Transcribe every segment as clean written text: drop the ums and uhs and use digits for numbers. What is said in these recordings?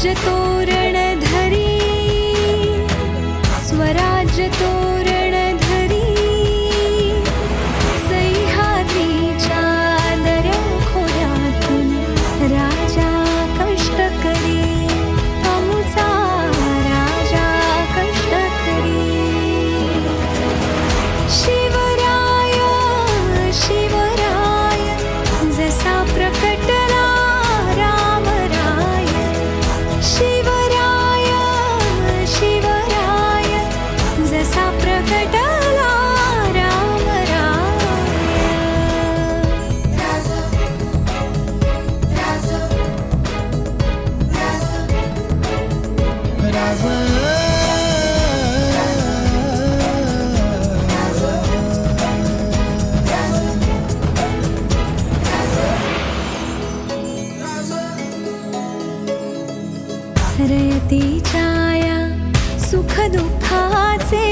स्वराज्य तोरण धरी, स्वराज्य तोरण धरी, सह्याद्रीच्या दऱ्या खोऱ्यातून राजा कष्टकरी, आमचा राजा कष्टकरी. शिवराय शिवराय जसा प्रकटला रामराय, शिवराय शिवराय जसा प्रकटला रामराय. रयतेच्या या सुख दुःखाचे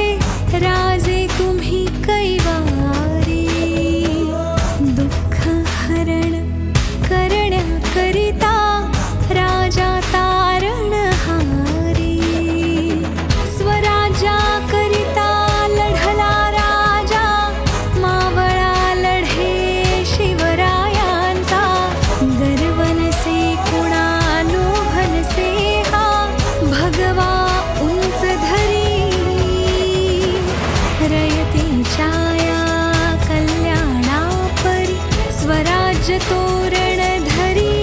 राजे तुम्ही कैवारी, दुःख हरण करण्याकरिता राजा तारणहारी. स्वराज्याकरिता लढला राजा, मावळा लढे शिवरायांचा. गर्व नसे कुणा लोभ नसे हा, भगवा उंच धरी. रयतेच्या या कल्याणापरी स्वराज्य तोरण धरी,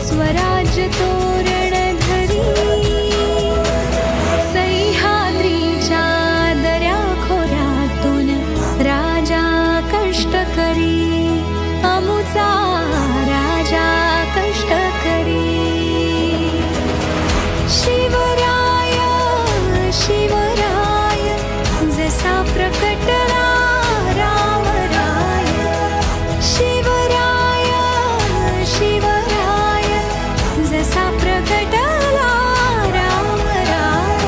स्वराज्य तोरण धरी, सह्याद्रीच्या दऱ्या खोऱ्यातून राजा कष्टकरी, आमचा राजा कष्टकरी. शिवराय शिवराय जसा प्रकटला रामराय, शिवराय शिवराय जसा प्रकटला रामराय.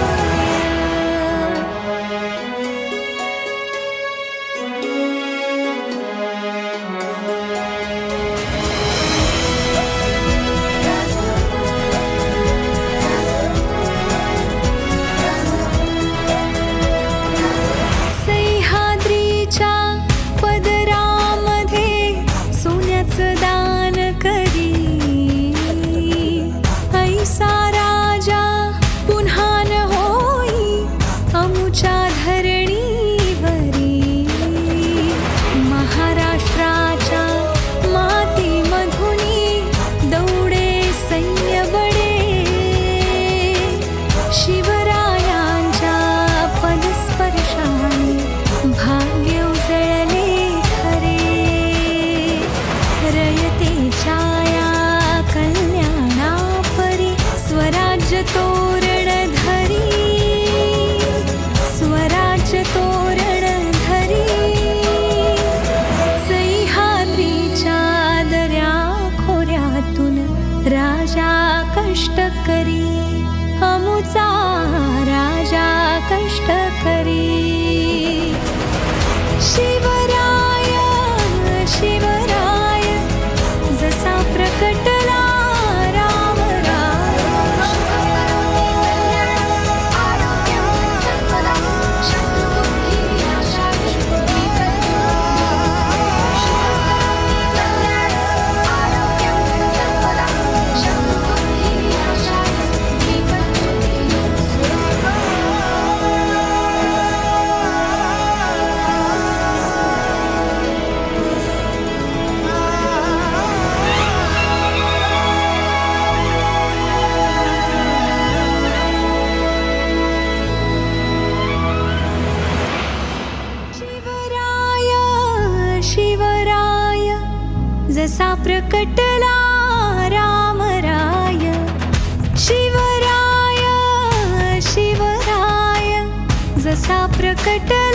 सह्याद्रीच्या पदरामध्ये सोन्याचं दान करी, ऐसा राजा पुन्हा न होई आमुच्या धरणीवरी. महाराष्ट्राच्या मातीमधुनी दौडे सैन्य बडे, शिवरायांच्या पदस्पर्शाने भाग्य उजळले खरे. रयतेच्या या कल्याणापरी स्वराज्य तोरण धरी, स्वराज्य तोरण धरी, सह्याद्रीच्या दऱ्या खोऱ्यातून राजा कष्टकरी, आमचा राजा कष्टकरी. शिवराय शिवराय जसा प्रकटला रामराय. शिवराय शिवराय जसा प्रकटला रामराय, शिवराय शिवराय जसा प्रकटला